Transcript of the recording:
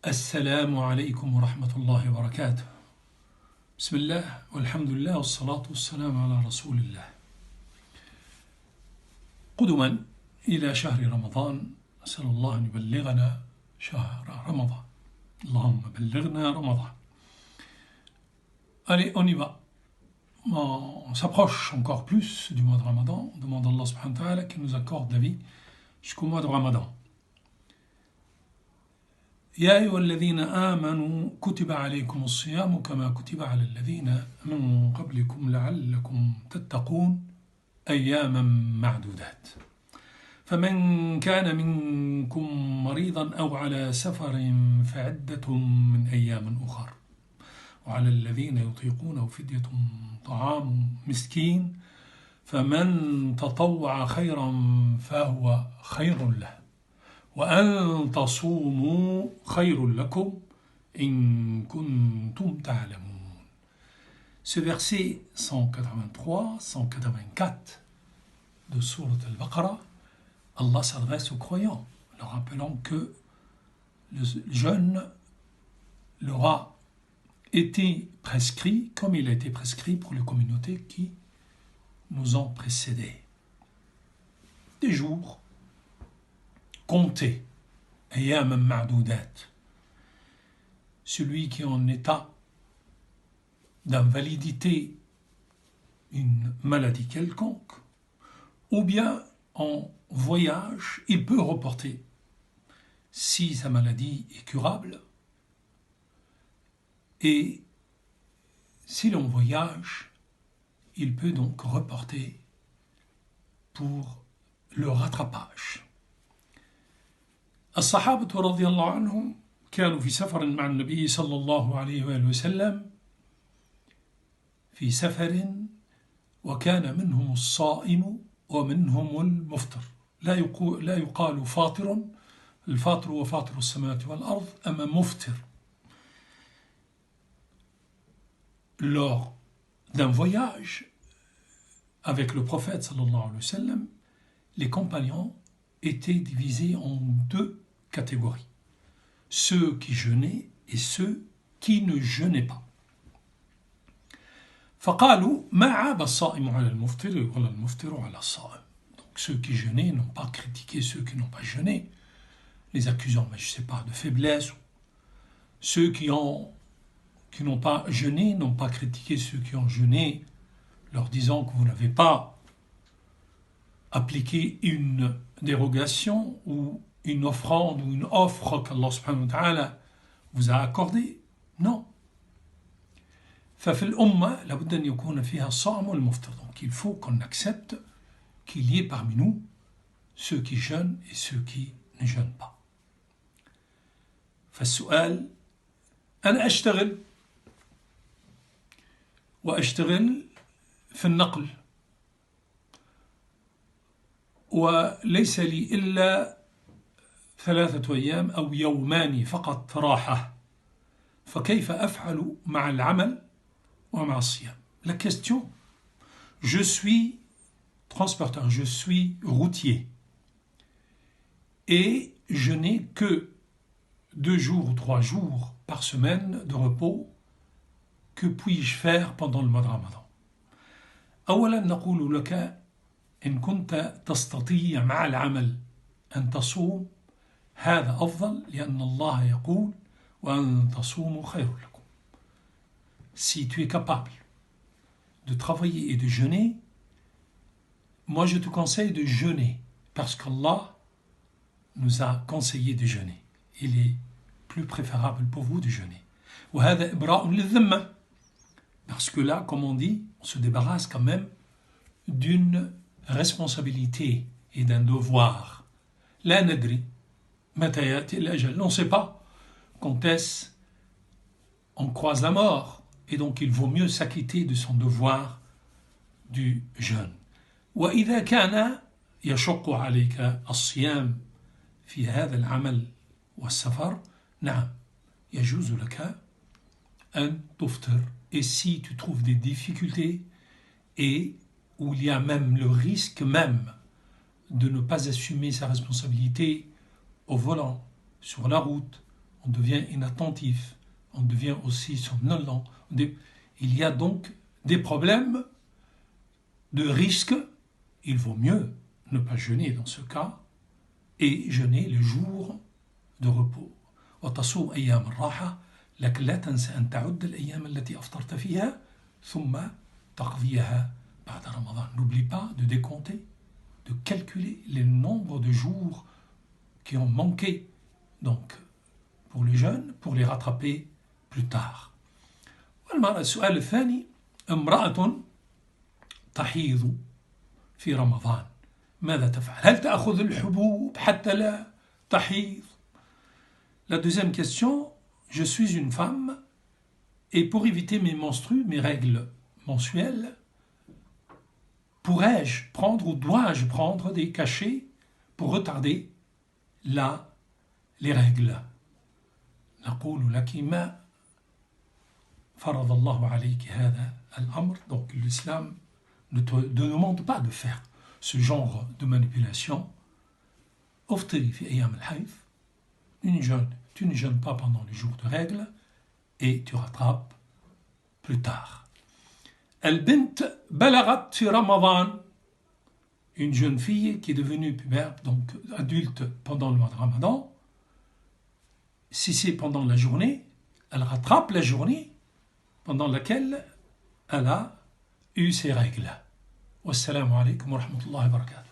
السلام عليكم ورحمة الله وبركاته. بسم الله والحمد لله والصلاة والسلام على رسول الله. قدما إلى شهر رمضان، أسأل الله أن يبلغنا شهر رمضان. اللهم بلغنا رمضان. Allez, on y va. On s'approche encore plus du mois de Ramadan. On demande à Allah subhanahu wa ta'ala qu'il nous accorde la vie jusqu'au mois de Ramadan. يا أيها الذين آمنوا كتب عليكم الصيام كما كتب على الذين من قبلكم لعلكم تتقون أياما معدودات. فمن كان منكم مريضا أو على سفر فعدة من أيام أخر. وعلى الذين يطيقونه فدية طعام مسكين فمن تطوع خيرا فهو خير له. وأن تصوموا خير لكم إن كنتم تعلمون. Ce verset 183-184 de Sourate Al-Baqarah, Allah s'adresse aux croyants, leur rappelant que le jeûne leur a été prescrit comme il a été prescrit pour les communautés qui nous ont précédés. Des jours comptés, ayyam ma'doudat. Celui qui est en état d'invalidité, une maladie quelconque, ou bien en voyage, il peut reporter. Si sa maladie est curable, et si l'on voyage, il peut donc reporter pour le rattrapage. الصحابة رضي الله عنهم كانوا في سفر مع النبي صلى الله عليه وآله وسلم، في سفر وكان منهم الصائم ومنهم المفطر. لا يقال فاطر، الفاطر هو فاطر السماوات والأرض، أما مفطر. Lors d'un voyage avec le prophète sallallahu alayhi wa sallam, les compagnons étaient divisés en deux catégories. Ceux qui jeûnaient et ceux qui ne jeûnaient pas. فقالوا ما عاب الصائم على المفطر ولا المفطر على الصائم. Donc ceux qui jeûnaient n'ont pas critiqué ceux qui n'ont pas jeûné, les accusant, mais je ne sais pas, de faiblesse. Ceux qui n'ont pas jeûné n'ont pas critiqué ceux qui ont jeûné, leur disant que vous n'avez pas appliqué une dérogation ou une offrande ou une offre qu'Allah subhanahu wa ta'ala vous a accordée. Non. ففي الأمة لابد أن يكون فيها الصائم والمفطر. Donc il faut qu'on accepte qu'il y ait parmi nous ceux qui jeûnent et ceux qui ne jeûnent pas. فالسؤال أنا أشتغل وأشتغل في النقل وليس لي إلا 3 أيام أو يومان فقط راحة، فكيف أفعل مع العمل ومع الصيام؟ La question, je suis transporteur, je suis routier et je n'ai que 2 jours ou 3 jours par semaine de repos. Que puis-je faire pendant le mois de Ramadan? أولا نقول لك إن كنت تستطيع مع العمل أن تصوم هذا أفضل، لأن الله يقول وأن تصوموا خير لكم. Si tu es capable de travailler et de jeûner, moi je te conseille de jeûner parce qu'Allah nous a conseillé de jeûner. Il est plus préférable pour vous de jeûner. وهذا إبراء للذمة. Parce que là, comme on dit, on se débarrasse quand même d'une responsabilité et d'un devoir. La nadri, matayati l'ajal. On ne sait pas quand est-ce on croise la mort. Et donc il vaut mieux s'acquitter de son devoir du jeûne. وإذا كان يشق عليك الصيام في هذا العمل والسفر، نعم يجوز لك أن تفطر. Et si tu trouves des difficultés et où il y a même le risque même de ne pas assumer sa responsabilité au volant, sur la route on devient inattentif, on devient aussi somnolent. Il y a donc des problèmes de risque. Il vaut mieux ne pas jeûner dans ce cas et jeûner les jours de repos. وتصوم أيام الراحة لكن لا تنسى أن تعد الأيام التي أفطرت فيها ثم تقضيها بعد رمضان. N'oublie pas de décompter, de calculer le nombre de jours qui ont manqué donc pour le jeûne, pour les rattraper plus tard. السؤال الثاني امرأة تحيض في رمضان ماذا تفعل؟ هل تأخذ الحبوب حتى لا تحيض؟ La deuxième question, je suis une femme et pour éviter mes menstrues, mes règles mensuelles, pourrais-je prendre ou dois-je prendre des cachets pour retarder les règles? نقول لك ما فرض الله عليك هذا الأمر. Donc l'islam ne te demande pas de faire ce genre de manipulation. أفطري في أيام الحيض. Tu ne jeûnes pas pendant les jours de règles et tu rattrapes plus tard. البنت بلغت في رمضان. Une jeune fille qui est devenue pubère, donc adulte pendant le mois de Ramadan. Si c'est pendant la journée, elle rattrape la journée pendant laquelle elle a eu ses règles. Wassalamu alaikum wa rahmatullahi wa barakatuh.